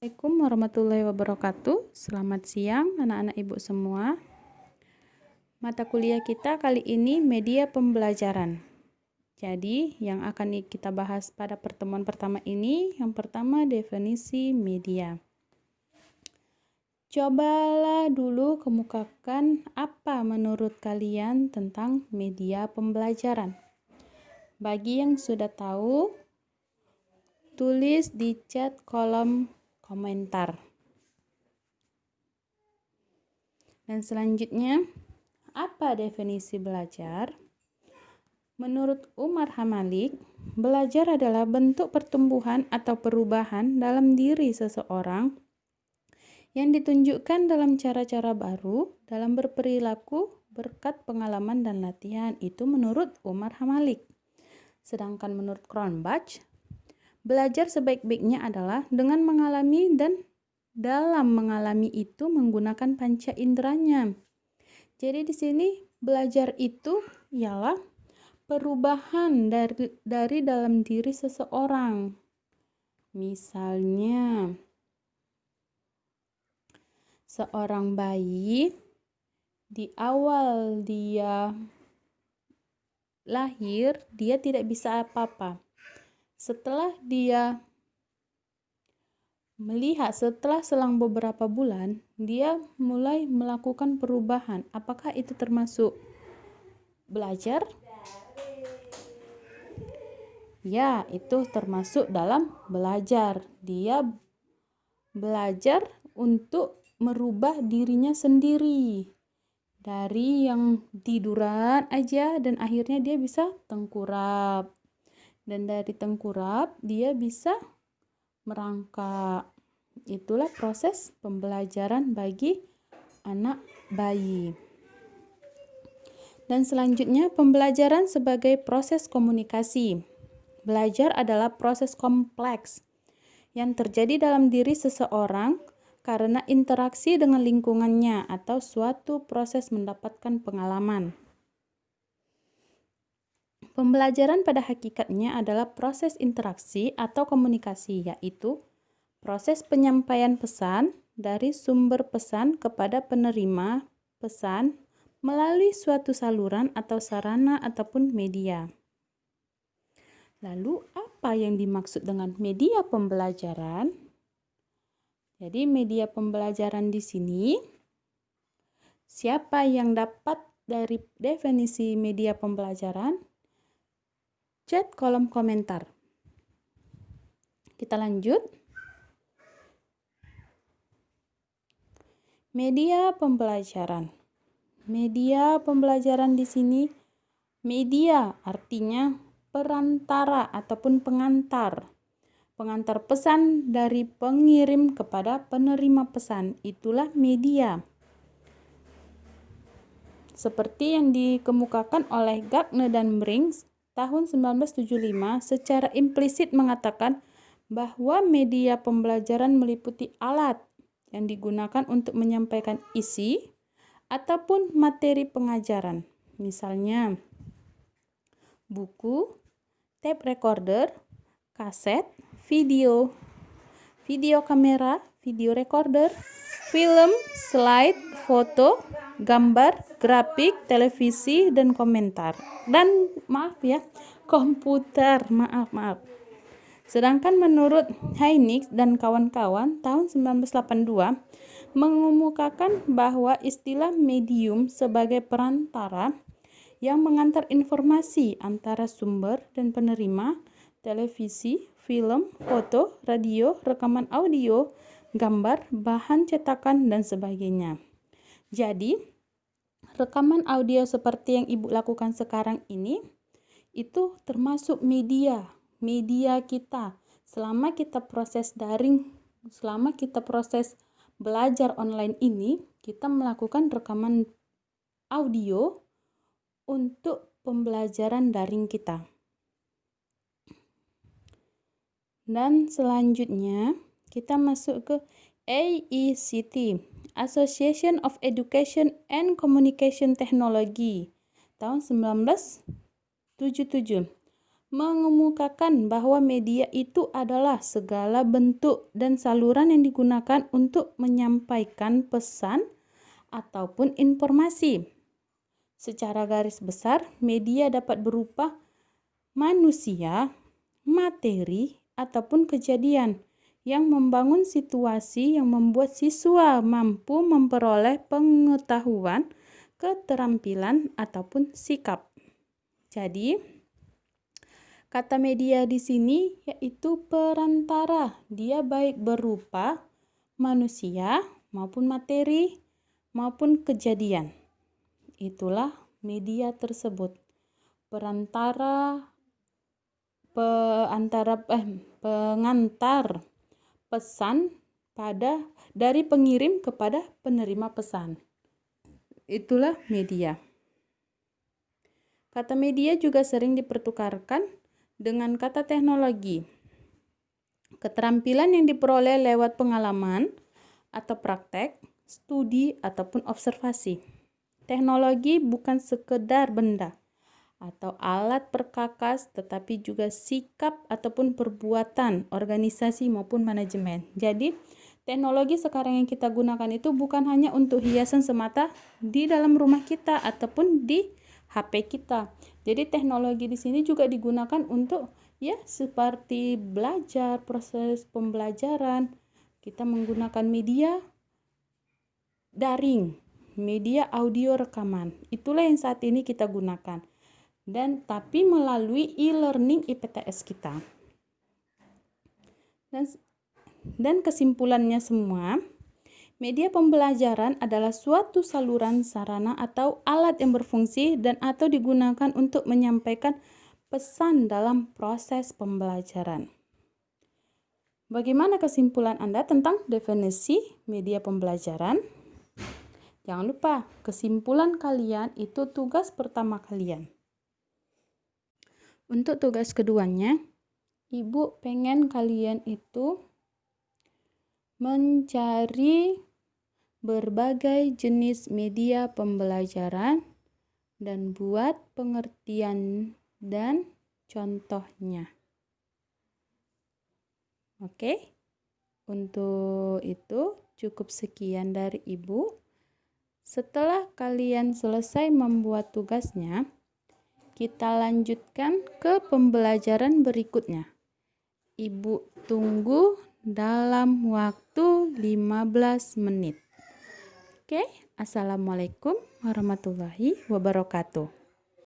Assalamualaikum warahmatullahi wabarakatuh. Selamat siang anak-anak ibu semua. Mata kuliah kita kali ini media pembelajaran. Jadi yang akan kita bahas pada pertemuan pertama ini, yang pertama definisi media. Cobalah dulu kemukakan apa menurut kalian tentang media pembelajaran. Bagi yang sudah tahu, tulis di chat kolom komentar. Dan selanjutnya, apa definisi belajar? Menurut Umar Hamalik, belajar adalah bentuk pertumbuhan atau perubahan dalam diri seseorang yang ditunjukkan dalam cara-cara baru dalam berperilaku berkat pengalaman dan latihan. Itu menurut Umar Hamalik. Sedangkan menurut Cronbach, belajar sebaik-baiknya adalah dengan mengalami dan dalam mengalami itu menggunakan panca inderanya. Jadi di sini belajar itu ialah perubahan dari dalam diri seseorang. Misalnya, seorang bayi di awal dia lahir, dia tidak bisa apa-apa. Setelah dia melihat setelah selang beberapa bulan, dia mulai melakukan perubahan. Apakah itu termasuk belajar? Ya, itu termasuk dalam belajar. Dia belajar untuk merubah dirinya sendiri. Dari yang tiduran aja dan akhirnya dia bisa tengkurap. Dan dari tengkurap dia bisa merangkak. Itulah proses pembelajaran bagi anak bayi. Dan selanjutnya, pembelajaran sebagai proses komunikasi. Belajar adalah proses kompleks yang terjadi dalam diri seseorang karena interaksi dengan lingkungannya atau suatu proses mendapatkan pengalaman. Pembelajaran pada hakikatnya adalah proses interaksi atau komunikasi, yaitu proses penyampaian pesan dari sumber pesan kepada penerima pesan melalui suatu saluran atau sarana ataupun media. Lalu, apa yang dimaksud dengan media pembelajaran? Jadi, media pembelajaran di sini, siapa yang dapat dari definisi media pembelajaran? Chat kolom komentar. Kita lanjut. Media pembelajaran. Media pembelajaran di sini, media artinya perantara ataupun pengantar. Pengantar pesan dari pengirim kepada penerima pesan. Itulah media. Seperti yang dikemukakan oleh Gardner dan Briggs tahun 1975 secara implisit mengatakan bahwa media pembelajaran meliputi alat yang digunakan untuk menyampaikan isi ataupun materi pengajaran. Misalnya, buku, tape recorder, kaset, video kamera, video recorder, film, slide, foto, gambar, grafik, televisi, dan komentar. Dan komputer, maaf. Sedangkan menurut Heinix dan kawan-kawan tahun 1982 mengemukakan bahwa istilah medium sebagai perantara yang mengantar informasi antara sumber dan penerima, televisi, film, foto, radio, rekaman audio, gambar, bahan cetakan, dan sebagainya. Jadi, rekaman audio seperti yang Ibu lakukan sekarang ini, itu termasuk media kita. Selama kita proses daring, selama kita proses belajar online ini, kita melakukan rekaman audio untuk pembelajaran daring kita. Dan selanjutnya kita masuk ke AECT, Association of Education and Communication Technology, tahun 1977. mengemukakan bahwa media itu adalah segala bentuk dan saluran yang digunakan untuk menyampaikan pesan ataupun informasi. Secara garis besar, media dapat berupa manusia, materi, ataupun kejadian yang membangun situasi yang membuat siswa mampu memperoleh pengetahuan, keterampilan, ataupun sikap. Jadi, kata media di sini yaitu perantara. Dia baik berupa manusia maupun materi maupun kejadian. Itulah media tersebut. Perantara pengantar pesan dari pengirim kepada penerima pesan. Itulah media. Kata media juga sering dipertukarkan dengan kata teknologi. Keterampilan yang diperoleh lewat pengalaman atau praktek, studi ataupun observasi. Teknologi bukan sekedar benda atau alat perkakas, tetapi juga sikap ataupun perbuatan organisasi maupun manajemen. Jadi, teknologi sekarang yang kita gunakan itu bukan hanya untuk hiasan semata di dalam rumah kita ataupun di HP kita. Jadi, teknologi di sini juga digunakan untuk seperti belajar, proses pembelajaran. Kita menggunakan media daring, media audio rekaman. Itulah yang saat ini kita gunakan. Tapi melalui e-learning IPTS kita. Dan kesimpulannya semua, media pembelajaran adalah suatu saluran, sarana, atau alat yang berfungsi dan atau digunakan untuk menyampaikan pesan dalam proses pembelajaran. Bagaimana kesimpulan Anda tentang definisi media pembelajaran? Jangan lupa, kesimpulan kalian itu tugas pertama kalian. Untuk tugas keduanya, Ibu pengen kalian itu mencari berbagai jenis media pembelajaran dan buat pengertian dan contohnya. Oke? Untuk itu cukup sekian dari Ibu. Setelah kalian selesai membuat tugasnya, kita lanjutkan ke pembelajaran berikutnya. Ibu tunggu dalam waktu 15 menit. Oke, Assalamualaikum warahmatullahi wabarakatuh.